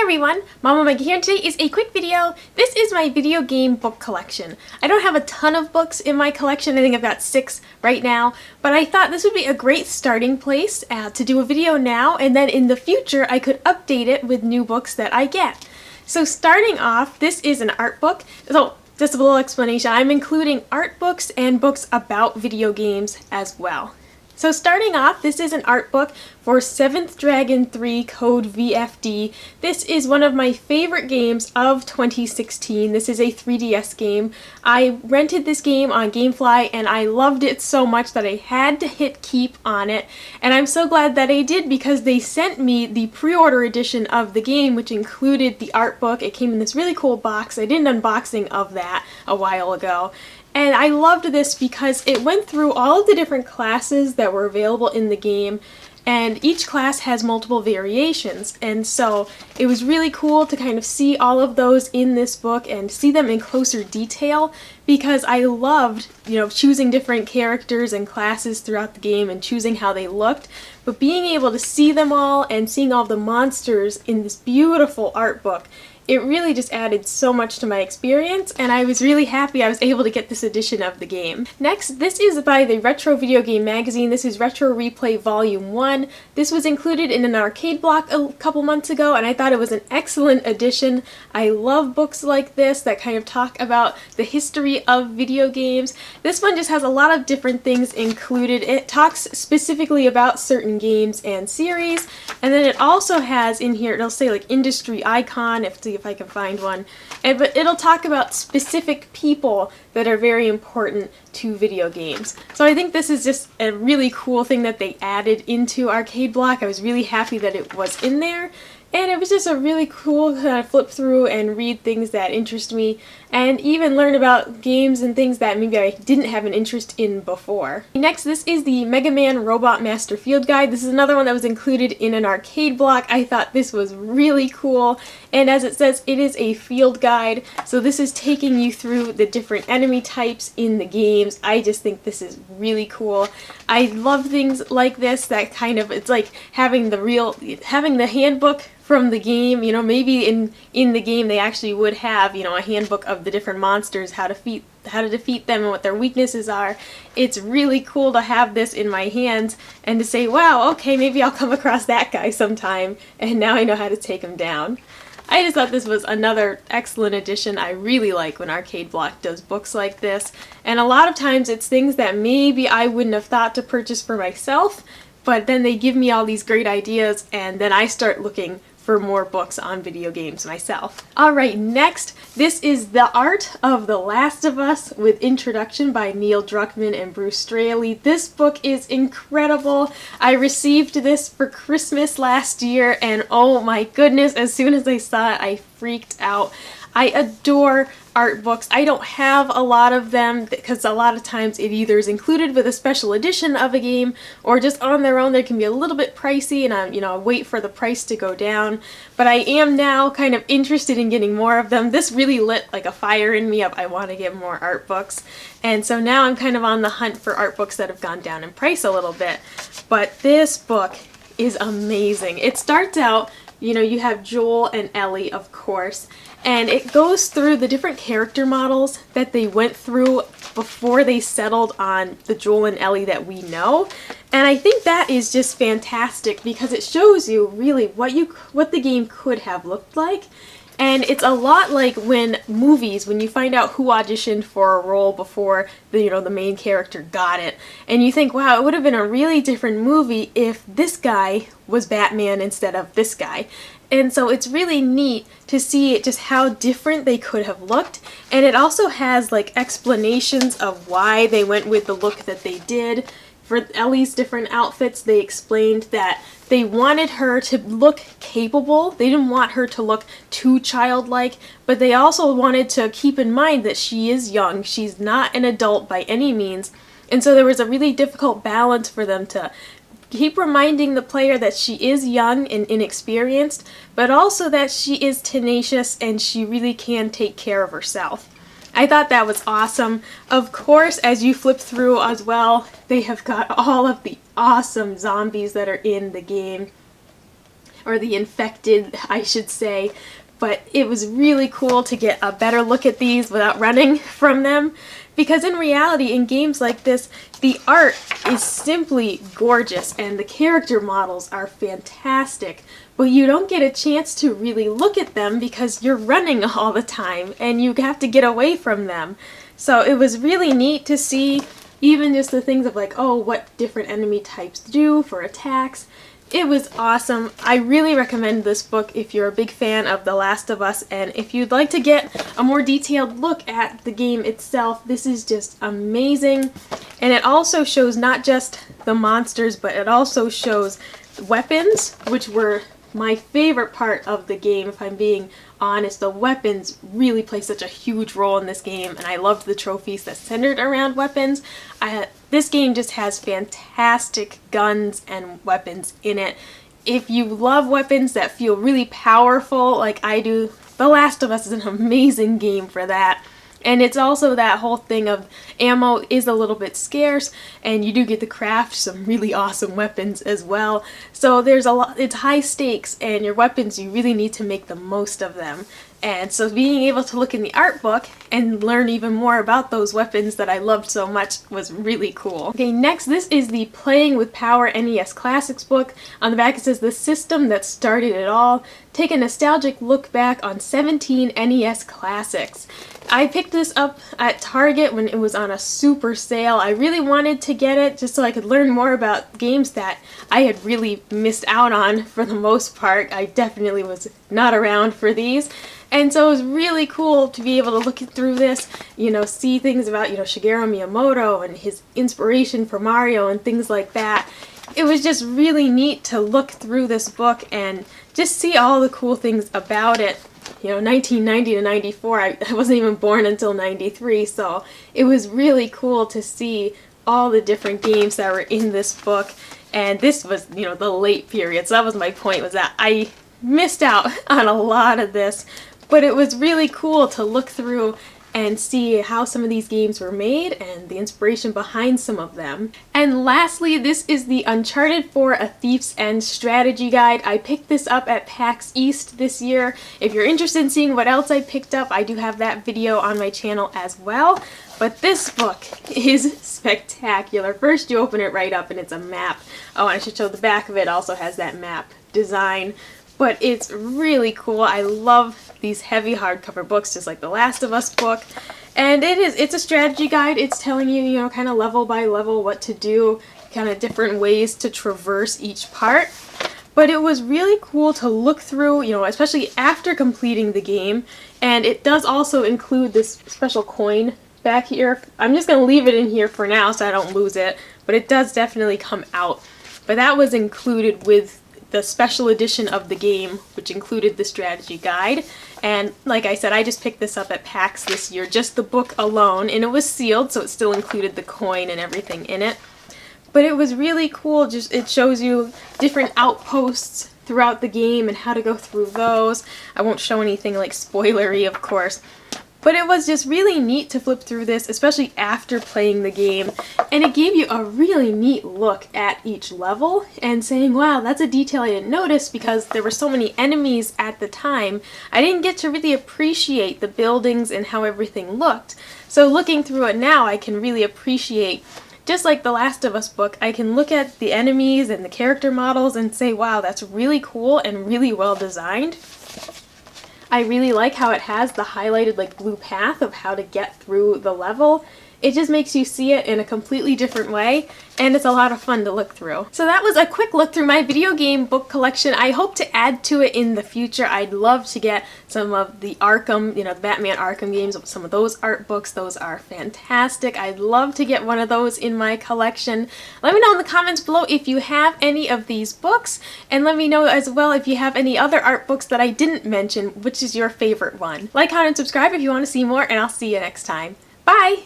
everyone, Mama Maggie here, and today is a quick video. This is my video game book collection. I don't have a ton of books in my collection. I think I've got 6 right now, but I thought this would be a great starting place to do a video now, and then in the future I could update it with new books that I get. So starting off, this is an art book. So just a little explanation, I'm including art books and books about video games as well. So starting off, this is an art book for 7th Dragon 3 Code VFD. This is one of my favorite games of 2016. This is a 3DS game. I rented this game on Gamefly and I loved it so much that I had to hit keep on it. And I'm so glad that I did because they sent me the pre-order edition of the game, which included the art book. It came in this really cool box. I did an unboxing of that a while ago. And I loved this because it went through all of the different classes that were available in the game, and each class has multiple variations, and so it was really cool to kind of see all of those in this book and see them in closer detail, because I loved, choosing different characters and classes throughout the game and choosing how they looked, but being able to see them all and seeing all the monsters in this beautiful art book, it really just added so much to my experience, and I was really happy I was able to get this edition of the game. Next, this is by the Retro Video Game Magazine. This is Retro Replay Volume 1. This was included in an arcade block a couple months ago, and I thought it was an excellent addition. I love books like this that kind of talk about the history of video games. This one just has a lot of different things included. It talks specifically about certain games and series, and then it also has in here, it'll say like industry icon, if I can find one, but it'll talk about specific people that are very important to video games. So I think this is just a really cool thing that they added into Arcade Block. I was really happy that it was in there, and it was just a really cool kind of flip through and read things that interest me, and even learn about games and things that maybe I didn't have an interest in before. Next, this is the Mega Man Robot Master Field Guide. This is another one that was included in an arcade block. I thought this was really cool, and as it says, it is a field guide, so this is taking you through the different enemy types in the games. I just think this is really cool. I love things like this that kind of, it's like having the handbook from the game. Maybe in the game they actually would have, a handbook of the different monsters, how to defeat them and what their weaknesses are. It's really cool to have this in my hands and to say, wow, okay, maybe I'll come across that guy sometime, and now I know how to take him down. I just thought this was another excellent addition. I really like when Arcade Block does books like this, and a lot of times it's things that maybe I wouldn't have thought to purchase for myself, but then they give me all these great ideas, and then I start looking for more books on video games myself. Alright, next, this is The Art of The Last of Us with introduction by Neil Druckmann and Bruce Straley. This book is incredible. I received this for Christmas last year, and oh my goodness, as soon as I saw it, I freaked out. I adore art books. I don't have a lot of them because a lot of times it either is included with a special edition of a game or just on their own. They can be a little bit pricey, and I wait for the price to go down. But I am now kind of interested in getting more of them. This really lit like a fire in me up. I want to get more art books. And so now I'm kind of on the hunt for art books that have gone down in price a little bit. But this book is amazing. It starts out, you have Joel and Ellie, of course, and it goes through the different character models that they went through before they settled on the Joel and Ellie that we know. And I think that is just fantastic because it shows you really what the game could have looked like. And it's a lot like when you find out who auditioned for a role before the main character got it, and you think, wow, it would have been a really different movie if this guy was Batman instead of this guy. And so it's really neat to see just how different they could have looked, and it also has like explanations of why they went with the look that they did. For Ellie's different outfits, they explained that they wanted her to look capable. They didn't want her to look too childlike, but they also wanted to keep in mind that she is young. She's not an adult by any means. And so there was a really difficult balance for them to keep reminding the player that she is young and inexperienced, but also that she is tenacious and she really can take care of herself. I thought that was awesome. Of course, as you flip through as well, they have got all of the awesome zombies that are in the game. or the infected, I should say. But it was really cool to get a better look at these without running from them. Because in reality, in games like this, the art is simply gorgeous and the character models are fantastic. But you don't get a chance to really look at them because you're running all the time and you have to get away from them. So it was really neat to see even just the things of like, oh, what different enemy types do for attacks. It was awesome. I really recommend this book if you're a big fan of The Last of Us, and if you'd like to get a more detailed look at the game itself, this is just amazing. And it also shows not just the monsters, but it also shows weapons, which were my favorite part of the game, if I'm being honest. The weapons really play such a huge role in this game, and I loved the trophies that centered around weapons. This game just has fantastic guns and weapons in it. If you love weapons that feel really powerful like I do, The Last of Us is an amazing game for that. And it's also that whole thing of ammo is a little bit scarce, and you do get to craft some really awesome weapons as well. So there's a lot, it's high stakes, and your weapons, you really need to make the most of them. And so being able to look in the art book and learn even more about those weapons that I loved so much was really cool. Okay, next, this is the Playing with Power NES Classics book. On the back it says, "The system that started it all. Take a nostalgic look back on 17 NES Classics." I picked this up at Target when it was on a super sale. I really wanted to get it just so I could learn more about games that I had really missed out on for the most part. I definitely was not around for these. And so it was really cool to be able to look through this, you know, see things about, you know, Shigeru Miyamoto and his inspiration for Mario and things like that. It was just really neat to look through this book and just see all the cool things about it. You know, 1990 to 94, I wasn't even born until 93, so it was really cool to see all the different games that were in this book. And this was, you know, the late period, so that was my point, was that I missed out on a lot of this. But it was really cool to look through and see how some of these games were made and the inspiration behind some of them. And lastly, this is the Uncharted 4: A Thief's End strategy guide. I picked this up at PAX East this year. If you're interested in seeing what else I picked up, I do have that video on my channel as well. But this book is spectacular. First, you open it right up and it's a map. Oh, and I should show the back of it also has that map design. But it's really cool. I love these heavy hardcover books, just like the Last of Us book. And it's a strategy guide. It's telling you, you know, kind of level by level what to do, kind of different ways to traverse each part. But it was really cool to look through, you know, especially after completing the game. And it does also include this special coin back here. I'm just going to leave it in here for now so I don't lose it. But it does definitely come out. But that was included with the special edition of the game, which included the strategy guide. And like I said, I just picked this up at PAX this year, just the book alone, and it was sealed, so it still included the coin and everything in it. But it was really cool. Just it shows you different outposts throughout the game and how to go through those. I won't show anything like spoilery, of course. But it was just really neat to flip through this, especially after playing the game, and it gave you a really neat look at each level and saying, wow, that's a detail I didn't notice because there were so many enemies at the time. I didn't get to really appreciate the buildings and how everything looked. So looking through it now, I can really appreciate, just like the Last of Us book, I can look at the enemies and the character models and say, wow, that's really cool and really well designed. I really like how it has the highlighted like blue path of how to get through the level. It just makes you see it in a completely different way, and it's a lot of fun to look through. So that was a quick look through my video game book collection. I hope to add to it in the future. I'd love to get some of the Arkham, you know, the Batman Arkham games, some of those art books. Those are fantastic. I'd love to get one of those in my collection. Let me know in the comments below if you have any of these books, and let me know as well if you have any other art books that I didn't mention, which is your favorite one. Like, comment, and subscribe if you want to see more, and I'll see you next time. Bye!